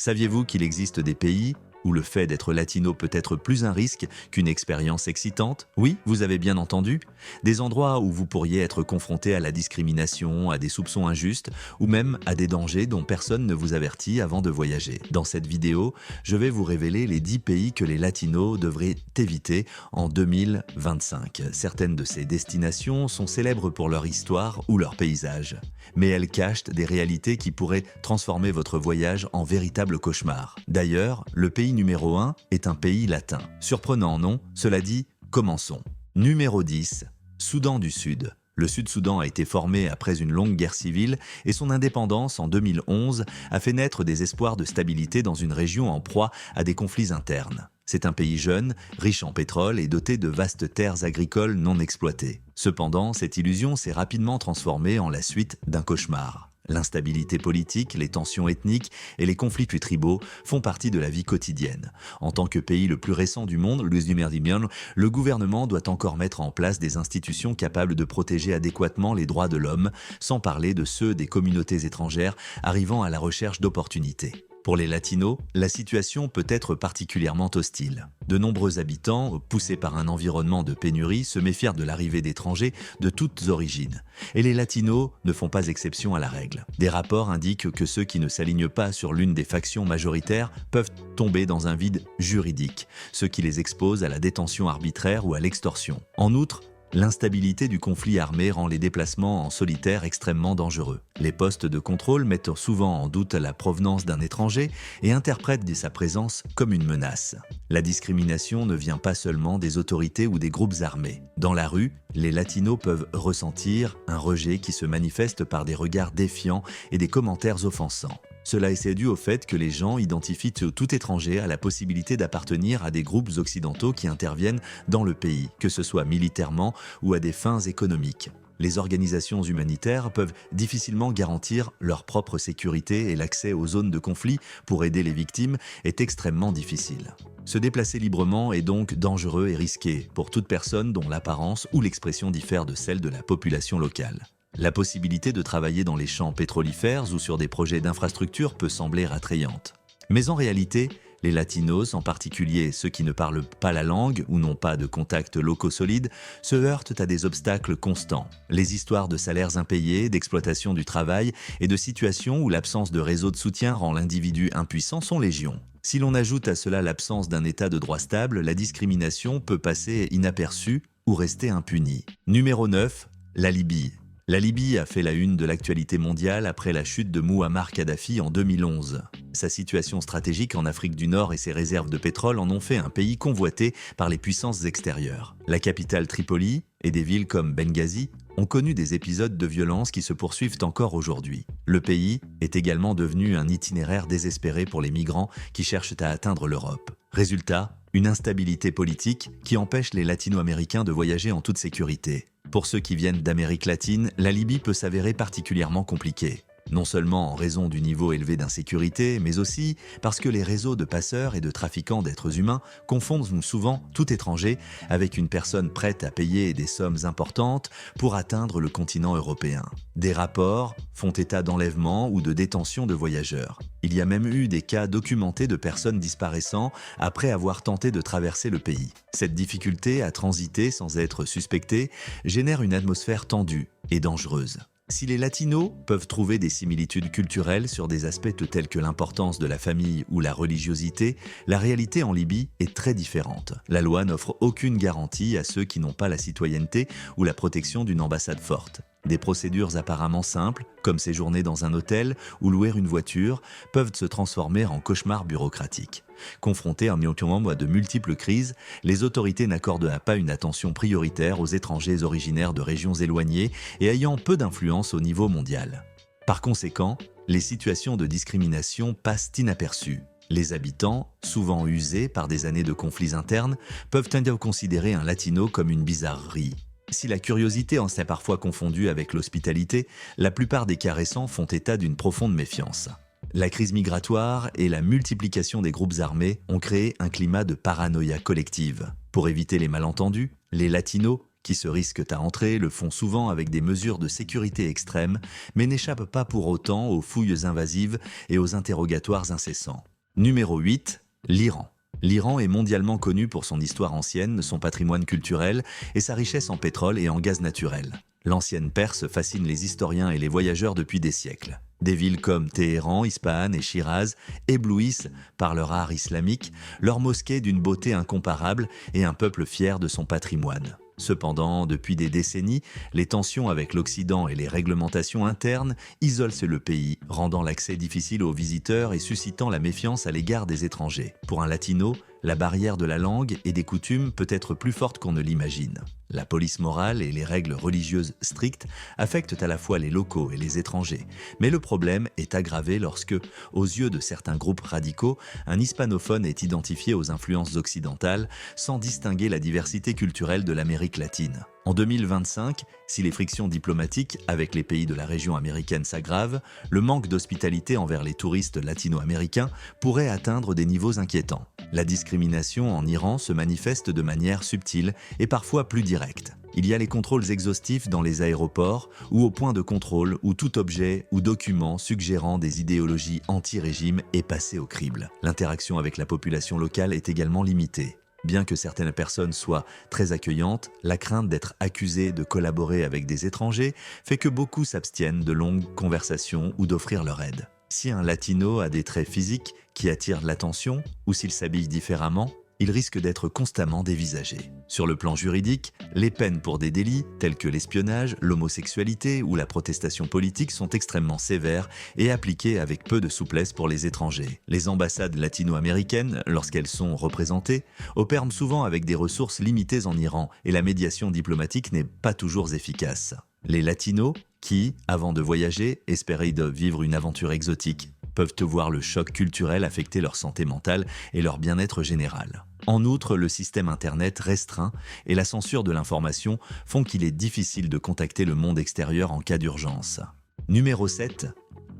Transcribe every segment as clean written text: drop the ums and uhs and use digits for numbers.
Saviez-vous qu'il existe des pays où le fait d'être latino peut être plus un risque qu'une expérience excitante? Oui, vous avez bien entendu. Des endroits où vous pourriez être confronté à la discrimination, à des soupçons injustes ou même à des dangers dont personne ne vous avertit avant de voyager. Dans cette vidéo, je vais vous révéler les 10 pays que les latinos devraient éviter en 2025. Certaines de ces destinations sont célèbres pour leur histoire ou leur paysage, mais elles cachent des réalités qui pourraient transformer votre voyage en véritable cauchemar. D'ailleurs, le pays numéro 1 est un pays latin. Surprenant, non? Cela dit, commençons. Numéro 10. Soudan du Sud. Le Sud-Soudan a été formé après une longue guerre civile et son indépendance en 2011 a fait naître des espoirs de stabilité dans une région en proie à des conflits internes. C'est un pays jeune, riche en pétrole et doté de vastes terres agricoles non exploitées. Cependant, cette illusion s'est rapidement transformée en la suite d'un cauchemar. L'instabilité politique, les tensions ethniques et les conflits tribaux font partie de la vie quotidienne. En tant que pays le plus récent du monde, le gouvernement doit encore mettre en place des institutions capables de protéger adéquatement les droits de l'homme, sans parler de ceux des communautés étrangères arrivant à la recherche d'opportunités. Pour les latinos, la situation peut être particulièrement hostile. De nombreux habitants, poussés par un environnement de pénurie, se méfient de l'arrivée d'étrangers de toutes origines. Et les latinos ne font pas exception à la règle. Des rapports indiquent que ceux qui ne s'alignent pas sur l'une des factions majoritaires peuvent tomber dans un vide juridique, ce qui les expose à la détention arbitraire ou à l'extorsion. En outre, l'instabilité du conflit armé rend les déplacements en solitaire extrêmement dangereux. Les postes de contrôle mettent souvent en doute la provenance d'un étranger et interprètent sa présence comme une menace. La discrimination ne vient pas seulement des autorités ou des groupes armés. Dans la rue, les latinos peuvent ressentir un rejet qui se manifeste par des regards défiants et des commentaires offensants. Cela est dû au fait que les gens identifient tout étranger à la possibilité d'appartenir à des groupes occidentaux qui interviennent dans le pays, que ce soit militairement ou à des fins économiques. Les organisations humanitaires peuvent difficilement garantir leur propre sécurité et l'accès aux zones de conflit pour aider les victimes est extrêmement difficile. Se déplacer librement est donc dangereux et risqué pour toute personne dont l'apparence ou l'expression diffère de celle de la population locale. La possibilité de travailler dans les champs pétrolifères ou sur des projets d'infrastructure peut sembler attrayante. Mais en réalité, les latinos, en particulier ceux qui ne parlent pas la langue ou n'ont pas de contacts locaux solides, se heurtent à des obstacles constants. Les histoires de salaires impayés, d'exploitation du travail et de situations où l'absence de réseau de soutien rend l'individu impuissant sont légion. Si l'on ajoute à cela l'absence d'un état de droit stable, la discrimination peut passer inaperçue ou rester impunie. Numéro 9. La Libye. La Libye a fait la une de l'actualité mondiale après la chute de Mouammar Kadhafi en 2011. Sa situation stratégique en Afrique du Nord et ses réserves de pétrole en ont fait un pays convoité par les puissances extérieures. La capitale Tripoli et des villes comme Benghazi ont connu des épisodes de violence qui se poursuivent encore aujourd'hui. Le pays est également devenu un itinéraire désespéré pour les migrants qui cherchent à atteindre l'Europe. Résultat, une instabilité politique qui empêche les latino-américains de voyager en toute sécurité. Pour ceux qui viennent d'Amérique latine, la Libye peut s'avérer particulièrement compliquée. Non seulement en raison du niveau élevé d'insécurité, mais aussi parce que les réseaux de passeurs et de trafiquants d'êtres humains confondent souvent tout étranger avec une personne prête à payer des sommes importantes pour atteindre le continent européen. Des rapports font état d'enlèvement ou de détention de voyageurs. Il y a même eu des cas documentés de personnes disparaissant après avoir tenté de traverser le pays. Cette difficulté à transiter sans être suspecté génère une atmosphère tendue et dangereuse. Si les latinos peuvent trouver des similitudes culturelles sur des aspects tels que l'importance de la famille ou la religiosité, la réalité en Libye est très différente. La loi n'offre aucune garantie à ceux qui n'ont pas la citoyenneté ou la protection d'une ambassade forte. Des procédures apparemment simples, comme séjourner dans un hôtel ou louer une voiture, peuvent se transformer en cauchemars bureaucratiques. Confrontés à de multiples crises, les autorités n'accordent pas une attention prioritaire aux étrangers originaires de régions éloignées et ayant peu d'influence au niveau mondial. Par conséquent, les situations de discrimination passent inaperçues. Les habitants, souvent usés par des années de conflits internes, peuvent considérer un latino comme une bizarrerie. Si la curiosité en s'est parfois confondue avec l'hospitalité, la plupart des cas récents font état d'une profonde méfiance. La crise migratoire et la multiplication des groupes armés ont créé un climat de paranoïa collective. Pour éviter les malentendus, les latinos, qui se risquent à entrer, le font souvent avec des mesures de sécurité extrêmes, mais n'échappent pas pour autant aux fouilles invasives et aux interrogatoires incessants. Numéro 8, l'Iran. L'Iran est mondialement connu pour son histoire ancienne, son patrimoine culturel et sa richesse en pétrole et en gaz naturel. L'ancienne Perse fascine les historiens et les voyageurs depuis des siècles. Des villes comme Téhéran, Ispahan et Shiraz éblouissent par leur art islamique, leurs mosquées d'une beauté incomparable et un peuple fier de son patrimoine. Cependant, depuis des décennies, les tensions avec l'Occident et les réglementations internes isolent le pays, rendant l'accès difficile aux visiteurs et suscitant la méfiance à l'égard des étrangers. Pour un latino, la barrière de la langue et des coutumes peut être plus forte qu'on ne l'imagine. La police morale et les règles religieuses strictes affectent à la fois les locaux et les étrangers. Mais le problème est aggravé lorsque, aux yeux de certains groupes radicaux, un hispanophone est identifié aux influences occidentales sans distinguer la diversité culturelle de l'Amérique latine. En 2025, si les frictions diplomatiques avec les pays de la région américaine s'aggravent, le manque d'hospitalité envers les touristes latino-américains pourrait atteindre des niveaux inquiétants. La discrimination en Iran se manifeste de manière subtile et parfois plus directe. Il y a les contrôles exhaustifs dans les aéroports ou au point de contrôle où tout objet ou document suggérant des idéologies anti-régime est passé au crible. L'interaction avec la population locale est également limitée. Bien que certaines personnes soient très accueillantes, la crainte d'être accusé de collaborer avec des étrangers fait que beaucoup s'abstiennent de longues conversations ou d'offrir leur aide. Si un latino a des traits physiques qui attirent l'attention ou s'il s'habille différemment, il risque d'être constamment dévisagé. Sur le plan juridique, les peines pour des délits tels que l'espionnage, l'homosexualité ou la protestation politique sont extrêmement sévères et appliquées avec peu de souplesse pour les étrangers. Les ambassades latino-américaines, lorsqu'elles sont représentées, opèrent souvent avec des ressources limitées en Iran et la médiation diplomatique n'est pas toujours efficace. Les latinos, qui, avant de voyager, espéraient de vivre une aventure exotique, peuvent voir le choc culturel affecter leur santé mentale et leur bien-être général. En outre, le système Internet restreint et la censure de l'information font qu'il est difficile de contacter le monde extérieur en cas d'urgence. Numéro 7.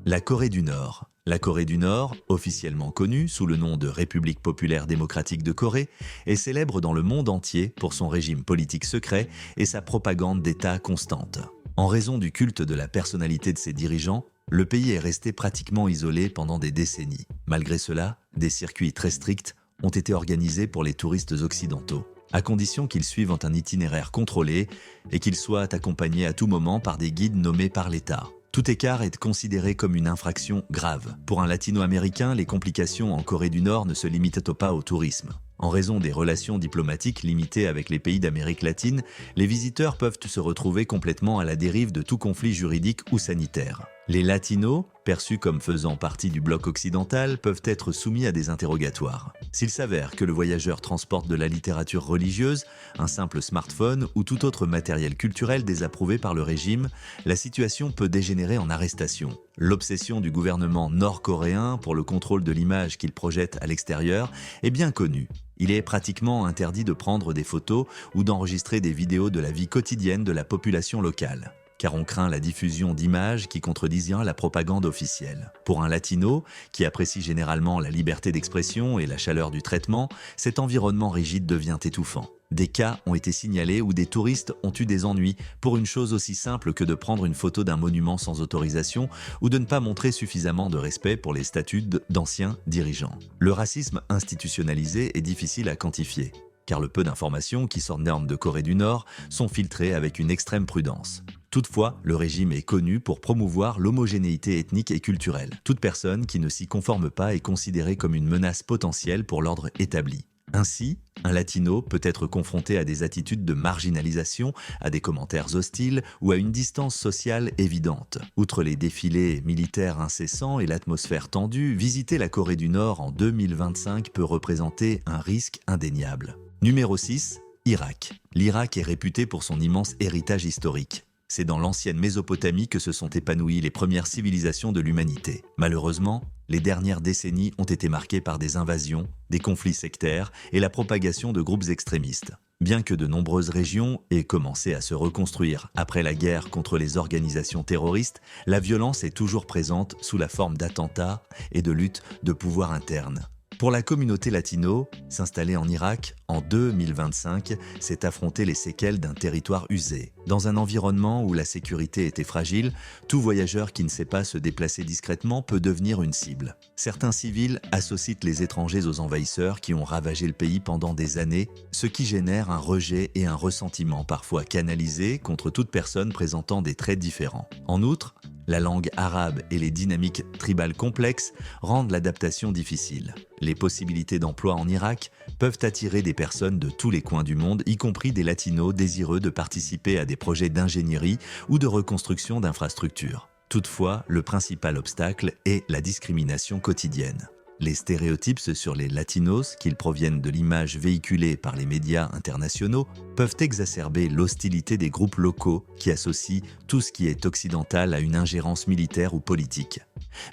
La Corée du Nord. La Corée du Nord, officiellement connue sous le nom de République populaire démocratique de Corée, est célèbre dans le monde entier pour son régime politique secret et sa propagande d'État constante. En raison du culte de la personnalité de ses dirigeants, le pays est resté pratiquement isolé pendant des décennies. Malgré cela, des circuits très stricts ont été organisés pour les touristes occidentaux, à condition qu'ils suivent un itinéraire contrôlé et qu'ils soient accompagnés à tout moment par des guides nommés par l'État. Tout écart est considéré comme une infraction grave. Pour un latino-américain, les complications en Corée du Nord ne se limitent pas au tourisme. En raison des relations diplomatiques limitées avec les pays d'Amérique latine, les visiteurs peuvent se retrouver complètement à la dérive de tout conflit juridique ou sanitaire. Les latinos, perçus comme faisant partie du bloc occidental, peuvent être soumis à des interrogatoires. S'il s'avère que le voyageur transporte de la littérature religieuse, un simple smartphone ou tout autre matériel culturel désapprouvé par le régime, la situation peut dégénérer en arrestation. L'obsession du gouvernement nord-coréen pour le contrôle de l'image qu'il projette à l'extérieur est bien connue. Il est pratiquement interdit de prendre des photos ou d'enregistrer des vidéos de la vie quotidienne de la population locale, car on craint la diffusion d'images qui contredisent la propagande officielle. Pour un latino, qui apprécie généralement la liberté d'expression et la chaleur du traitement, cet environnement rigide devient étouffant. Des cas ont été signalés où des touristes ont eu des ennuis pour une chose aussi simple que de prendre une photo d'un monument sans autorisation ou de ne pas montrer suffisamment de respect pour les statuts d'anciens dirigeants. Le racisme institutionnalisé est difficile à quantifier, car le peu d'informations qui sortent de Corée du Nord sont filtrées avec une extrême prudence. Toutefois, le régime est connu pour promouvoir l'homogénéité ethnique et culturelle. Toute personne qui ne s'y conforme pas est considérée comme une menace potentielle pour l'ordre établi. Ainsi, un latino peut être confronté à des attitudes de marginalisation, à des commentaires hostiles ou à une distance sociale évidente. Outre les défilés militaires incessants et l'atmosphère tendue, visiter la Corée du Nord en 2025 peut représenter un risque indéniable. Numéro 6. Irak. L'Irak est réputé pour son immense héritage historique. C'est dans l'ancienne Mésopotamie que se sont épanouies les premières civilisations de l'humanité. Malheureusement, les dernières décennies ont été marquées par des invasions, des conflits sectaires et la propagation de groupes extrémistes. Bien que de nombreuses régions aient commencé à se reconstruire après la guerre contre les organisations terroristes, la violence est toujours présente sous la forme d'attentats et de luttes de pouvoir internes. Pour la communauté latino, s'installer en Irak en 2025, c'est affronter les séquelles d'un territoire usé. Dans un environnement où la sécurité était fragile, tout voyageur qui ne sait pas se déplacer discrètement peut devenir une cible. Certains civils associent les étrangers aux envahisseurs qui ont ravagé le pays pendant des années, ce qui génère un rejet et un ressentiment parfois canalisés contre toute personne présentant des traits différents. En outre, la langue arabe et les dynamiques tribales complexes rendent l'adaptation difficile. Les possibilités d'emploi en Irak peuvent attirer des personnes de tous les coins du monde, y compris des latinos désireux de participer à des projets d'ingénierie ou de reconstruction d'infrastructures. Toutefois, le principal obstacle est la discrimination quotidienne. Les stéréotypes sur les latinos, qu'ils proviennent de l'image véhiculée par les médias internationaux, peuvent exacerber l'hostilité des groupes locaux qui associent tout ce qui est occidental à une ingérence militaire ou politique.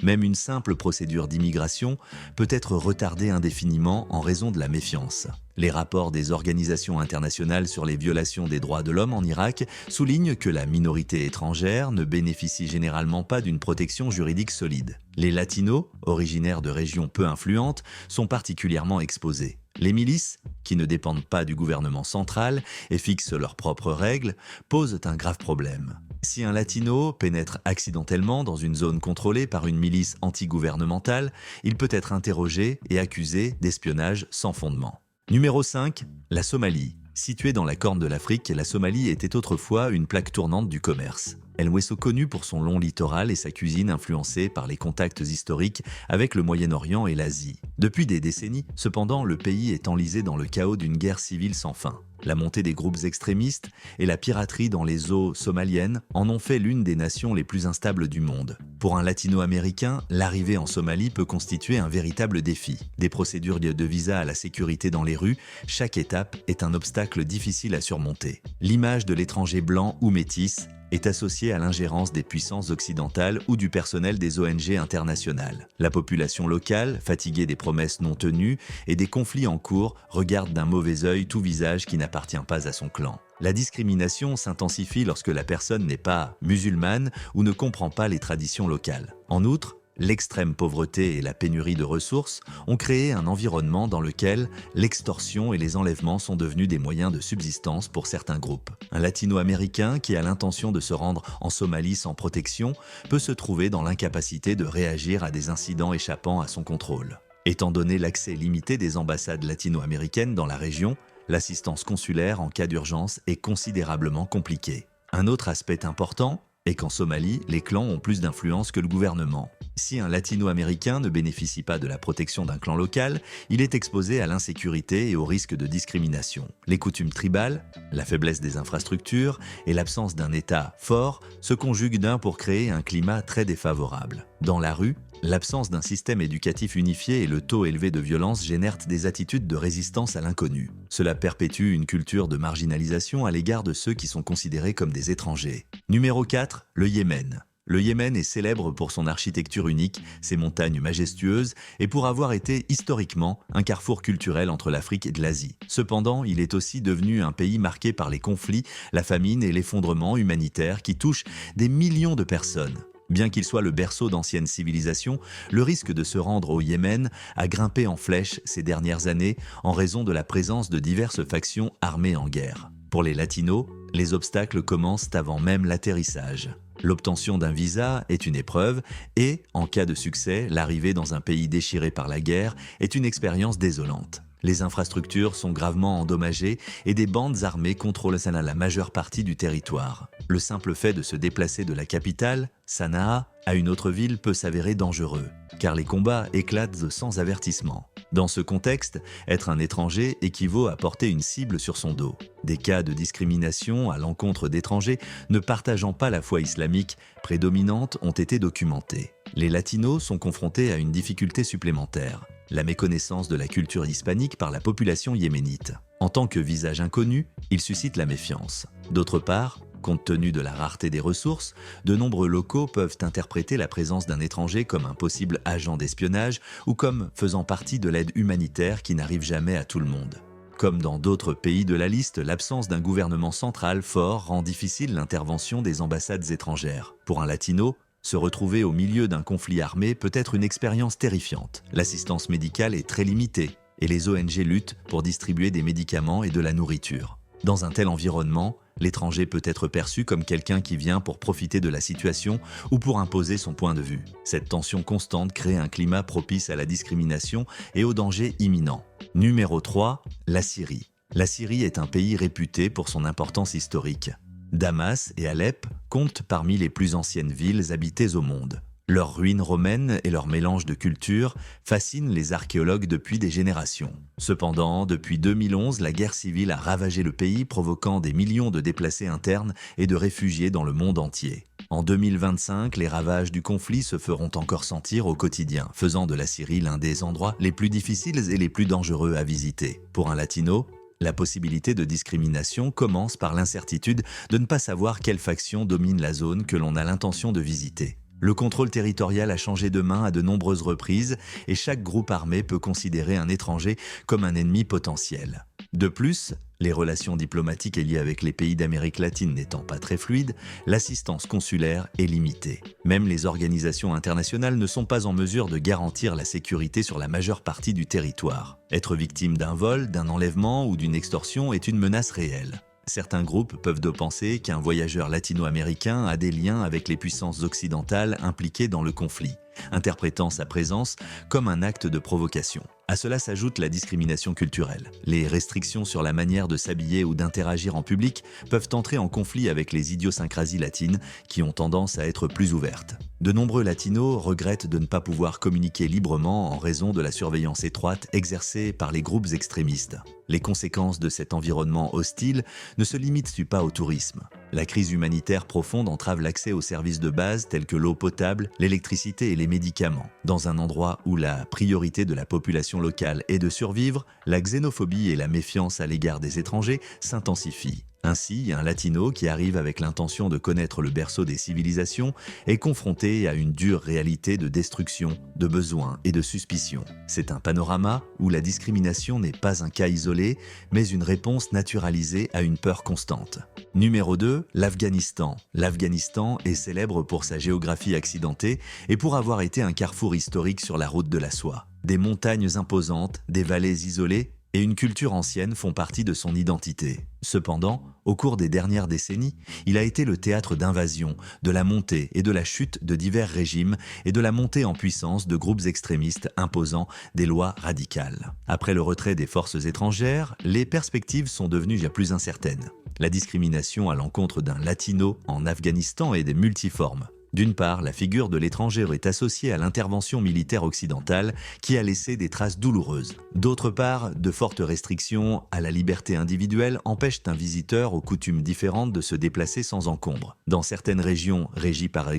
Même une simple procédure d'immigration peut être retardée indéfiniment en raison de la méfiance. Les rapports des organisations internationales sur les violations des droits de l'homme en Irak soulignent que la minorité étrangère ne bénéficie généralement pas d'une protection juridique solide. Les latinos, originaires de régions peu influentes, sont particulièrement exposés. Les milices, qui ne dépendent pas du gouvernement central et fixent leurs propres règles, posent un grave problème. Si un latino pénètre accidentellement dans une zone contrôlée par une milice antigouvernementale, il peut être interrogé et accusé d'espionnage sans fondement. Numéro 5, la Somalie. Située dans la Corne de l'Afrique, la Somalie était autrefois une plaque tournante du commerce. El Hueso, connu pour son long littoral et sa cuisine influencée par les contacts historiques avec le Moyen-Orient et l'Asie. Depuis des décennies, cependant, le pays est enlisé dans le chaos d'une guerre civile sans fin. La montée des groupes extrémistes et la piraterie dans les eaux somaliennes en ont fait l'une des nations les plus instables du monde. Pour un latino-américain, l'arrivée en Somalie peut constituer un véritable défi. Des procédures de visa à la sécurité dans les rues, chaque étape est un obstacle difficile à surmonter. L'image de l'étranger blanc ou métis est associée à l'ingérence des puissances occidentales ou du personnel des ONG internationales. La population locale, fatiguée des promesses non tenues et des conflits en cours, regarde d'un mauvais œil tout visage qui n'appartient pas à son clan. La discrimination s'intensifie lorsque la personne n'est pas musulmane ou ne comprend pas les traditions locales. En outre, l'extrême pauvreté et la pénurie de ressources ont créé un environnement dans lequel l'extorsion et les enlèvements sont devenus des moyens de subsistance pour certains groupes. Un latino-américain qui a l'intention de se rendre en Somalie sans protection peut se trouver dans l'incapacité de réagir à des incidents échappant à son contrôle. Étant donné l'accès limité des ambassades latino-américaines dans la région, l'assistance consulaire en cas d'urgence est considérablement compliquée. Un autre aspect important est qu'en Somalie, les clans ont plus d'influence que le gouvernement. Si un latino-américain ne bénéficie pas de la protection d'un clan local, il est exposé à l'insécurité et au risque de discrimination. Les coutumes tribales, la faiblesse des infrastructures et l'absence d'un État fort se conjuguent d'un pour créer un climat très défavorable. Dans la rue, l'absence d'un système éducatif unifié et le taux élevé de violence génèrent des attitudes de résistance à l'inconnu. Cela perpétue une culture de marginalisation à l'égard de ceux qui sont considérés comme des étrangers. Numéro 4, le Yémen. Le Yémen est célèbre pour son architecture unique, ses montagnes majestueuses et pour avoir été historiquement un carrefour culturel entre l'Afrique et de l'Asie. Cependant, il est aussi devenu un pays marqué par les conflits, la famine et l'effondrement humanitaire qui touchent des millions de personnes. Bien qu'il soit le berceau d'anciennes civilisations, le risque de se rendre au Yémen a grimpé en flèche ces dernières années en raison de la présence de diverses factions armées en guerre. Pour les latinos, les obstacles commencent avant même l'atterrissage. L'obtention d'un visa est une épreuve et, en cas de succès, l'arrivée dans un pays déchiré par la guerre est une expérience désolante. Les infrastructures sont gravement endommagées et des bandes armées contrôlent la majeure partie du territoire. Le simple fait de se déplacer de la capitale, Sanaa, à une autre ville peut s'avérer dangereux, car les combats éclatent sans avertissement. Dans ce contexte, être un étranger équivaut à porter une cible sur son dos. Des cas de discrimination à l'encontre d'étrangers ne partageant pas la foi islamique prédominante ont été documentés. Les latinos sont confrontés à une difficulté supplémentaire, la méconnaissance de la culture hispanique par la population yéménite. En tant que visage inconnu, il suscite la méfiance. D'autre part, compte tenu de la rareté des ressources, de nombreux locaux peuvent interpréter la présence d'un étranger comme un possible agent d'espionnage ou comme faisant partie de l'aide humanitaire qui n'arrive jamais à tout le monde. Comme dans d'autres pays de la liste, l'absence d'un gouvernement central fort rend difficile l'intervention des ambassades étrangères. Pour un latino, Se retrouver au milieu d'un conflit armé peut être une expérience terrifiante. L'assistance médicale est très limitée et les ONG luttent pour distribuer des médicaments et de la nourriture. Dans un tel environnement, l'étranger peut être perçu comme quelqu'un qui vient pour profiter de la situation ou pour imposer son point de vue. Cette tension constante crée un climat propice à la discrimination et au danger imminent. Numéro 3, la Syrie. La Syrie est un pays réputé pour son importance historique. Damas et Alep comptent parmi les plus anciennes villes habitées au monde. Leurs ruines romaines et leur mélange de cultures fascinent les archéologues depuis des générations. Cependant, depuis 2011, la guerre civile a ravagé le pays, provoquant des millions de déplacés internes et de réfugiés dans le monde entier. En 2025, les ravages du conflit se feront encore sentir au quotidien, faisant de la Syrie l'un des endroits les plus difficiles et les plus dangereux à visiter. Pour un latino, la possibilité de discrimination commence par l'incertitude de ne pas savoir quelle faction domine la zone que l'on a l'intention de visiter. Le contrôle territorial a changé de main à de nombreuses reprises et chaque groupe armé peut considérer un étranger comme un ennemi potentiel. De plus, les relations diplomatiques liées avec les pays d'Amérique latine n'étant pas très fluides, l'assistance consulaire est limitée. Même les organisations internationales ne sont pas en mesure de garantir la sécurité sur la majeure partie du territoire. Être victime d'un vol, d'un enlèvement ou d'une extorsion est une menace réelle. Certains groupes peuvent penser qu'un voyageur latino-américain a des liens avec les puissances occidentales impliquées dans le conflit, interprétant sa présence comme un acte de provocation. À cela s'ajoute la discrimination culturelle. Les restrictions sur la manière de s'habiller ou d'interagir en public peuvent entrer en conflit avec les idiosyncrasies latines qui ont tendance à être plus ouvertes. De nombreux latinos regrettent de ne pas pouvoir communiquer librement en raison de la surveillance étroite exercée par les groupes extrémistes. Les conséquences de cet environnement hostile ne se limitent pas au tourisme. La crise humanitaire profonde entrave l'accès aux services de base tels que l'eau potable, l'électricité et les médicaments. Dans un endroit où la priorité de la population locale est de survivre, la xénophobie et la méfiance à l'égard des étrangers s'intensifient. Ainsi, un latino qui arrive avec l'intention de connaître le berceau des civilisations est confronté à une dure réalité de destruction, de besoins et de suspicion. C'est un panorama où la discrimination n'est pas un cas isolé, mais une réponse naturalisée à une peur constante. Numéro 2, l'Afghanistan. L'Afghanistan est célèbre pour sa géographie accidentée et pour avoir été un carrefour historique sur la route de la soie. Des montagnes imposantes, des vallées isolées et une culture ancienne font partie de son identité. Cependant, au cours des dernières décennies, il a été le théâtre d'invasions, de la montée et de la chute de divers régimes et de la montée en puissance de groupes extrémistes imposant des lois radicales. Après le retrait des forces étrangères, les perspectives sont devenues bien plus incertaines. La discrimination à l'encontre d'un latino en Afghanistan est multiforme. D'une part, la figure de l'étranger est associée à l'intervention militaire occidentale qui a laissé des traces douloureuses. D'autre part, de fortes restrictions à la liberté individuelle empêchent un visiteur aux coutumes différentes de se déplacer sans encombre. Dans certaines régions régies par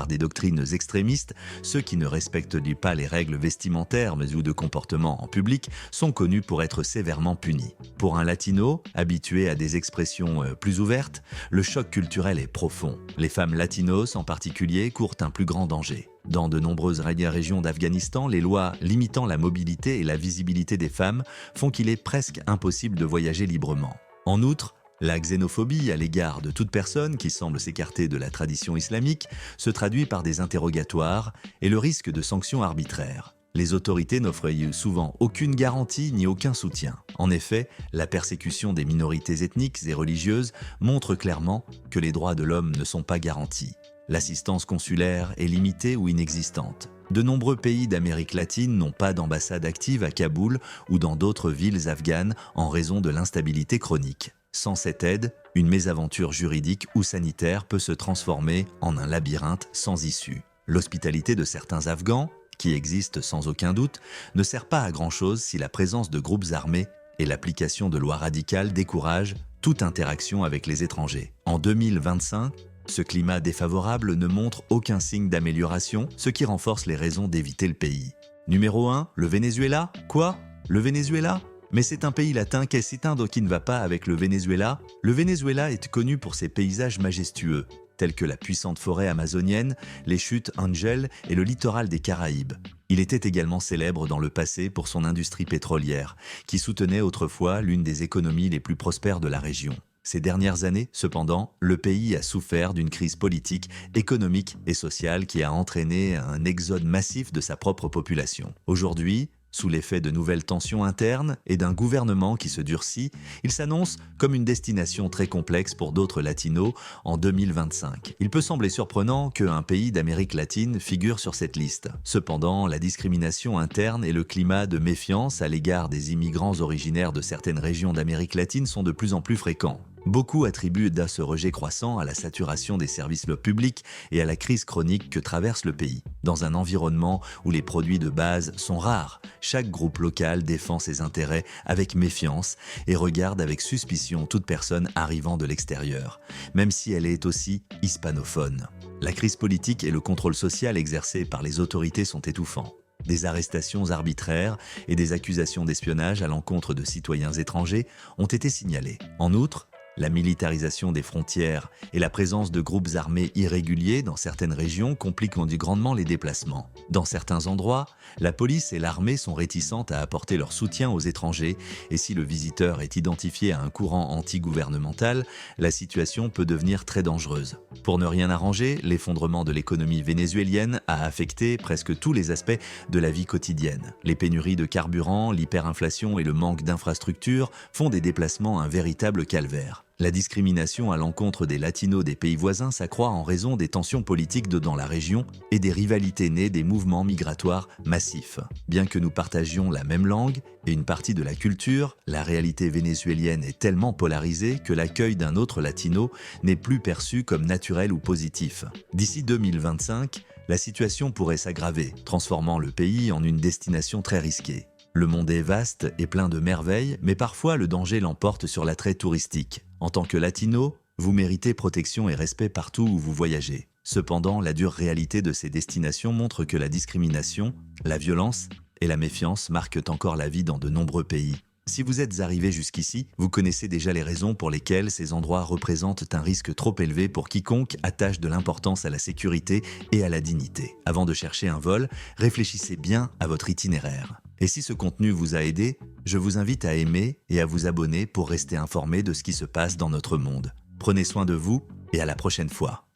des doctrines extrémistes, ceux qui ne respectent pas les règles vestimentaires ou de comportement en public sont connus pour être sévèrement punis. Pour un latino, habitué à des expressions plus ouvertes, le choc culturel est profond. Les femmes latinos en particulier courent un plus grand danger. Dans de nombreuses régions d'Afghanistan, les lois limitant la mobilité et la visibilité des femmes font qu'il est presque impossible de voyager librement. En outre, la xénophobie à l'égard de toute personne qui semble s'écarter de la tradition islamique se traduit par des interrogatoires et le risque de sanctions arbitraires. Les autorités n'offrent souvent aucune garantie ni aucun soutien. En effet, la persécution des minorités ethniques et religieuses montre clairement que les droits de l'homme ne sont pas garantis. L'assistance consulaire est limitée ou inexistante. De nombreux pays d'Amérique latine n'ont pas d'ambassade active à Kaboul ou dans d'autres villes afghanes en raison de l'instabilité chronique. Sans cette aide, une mésaventure juridique ou sanitaire peut se transformer en un labyrinthe sans issue. L'hospitalité de certains Afghans, qui existe sans aucun doute, ne sert pas à grand-chose si la présence de groupes armés et l'application de lois radicales découragent toute interaction avec les étrangers. En 2025, ce climat défavorable ne montre aucun signe d'amélioration, ce qui renforce les raisons d'éviter le pays. Numéro 1, le Venezuela? Quoi? Le Venezuela? Mais c'est un pays latin, qu'est-ce qui ne va pas avec le Venezuela? Le Venezuela est connu pour ses paysages majestueux, tels que la puissante forêt amazonienne, les chutes Angel et le littoral des Caraïbes. Il était également célèbre dans le passé pour son industrie pétrolière, qui soutenait autrefois l'une des économies les plus prospères de la région. Ces dernières années, cependant, le pays a souffert d'une crise politique, économique et sociale qui a entraîné un exode massif de sa propre population. Aujourd'hui, sous l'effet de nouvelles tensions internes et d'un gouvernement qui se durcit, il s'annonce comme une destination très complexe pour d'autres latinos en 2025. Il peut sembler surprenant qu'un pays d'Amérique latine figure sur cette liste. Cependant, la discrimination interne et le climat de méfiance à l'égard des immigrants originaires de certaines régions d'Amérique latine sont de plus en plus fréquents. Beaucoup attribuent ce rejet croissant à la saturation des services publics et à la crise chronique que traverse le pays. Dans un environnement où les produits de base sont rares, chaque groupe local défend ses intérêts avec méfiance et regarde avec suspicion toute personne arrivant de l'extérieur, même si elle est aussi hispanophone. La crise politique et le contrôle social exercé par les autorités sont étouffants. Des arrestations arbitraires et des accusations d'espionnage à l'encontre de citoyens étrangers ont été signalées. En outre, la militarisation des frontières et la présence de groupes armés irréguliers dans certaines régions compliquent grandement les déplacements. Dans certains endroits, la police et l'armée sont réticentes à apporter leur soutien aux étrangers et si le visiteur est identifié à un courant anti-gouvernemental, la situation peut devenir très dangereuse. Pour ne rien arranger, l'effondrement de l'économie vénézuélienne a affecté presque tous les aspects de la vie quotidienne. Les pénuries de carburant, l'hyperinflation et le manque d'infrastructures font des déplacements un véritable calvaire. La discrimination à l'encontre des latinos des pays voisins s'accroît en raison des tensions politiques dans la région et des rivalités nées des mouvements migratoires massifs. Bien que nous partagions la même langue et une partie de la culture, la réalité vénézuélienne est tellement polarisée que l'accueil d'un autre latino n'est plus perçu comme naturel ou positif. D'ici 2025, la situation pourrait s'aggraver, transformant le pays en une destination très risquée. Le monde est vaste et plein de merveilles, mais parfois le danger l'emporte sur l'attrait touristique. En tant que latino, vous méritez protection et respect partout où vous voyagez. Cependant, la dure réalité de ces destinations montre que la discrimination, la violence et la méfiance marquent encore la vie dans de nombreux pays. Si vous êtes arrivé jusqu'ici, vous connaissez déjà les raisons pour lesquelles ces endroits représentent un risque trop élevé pour quiconque attache de l'importance à la sécurité et à la dignité. Avant de chercher un vol, réfléchissez bien à votre itinéraire. Et si ce contenu vous a aidé, je vous invite à aimer et à vous abonner pour rester informé de ce qui se passe dans notre monde. Prenez soin de vous et à la prochaine fois.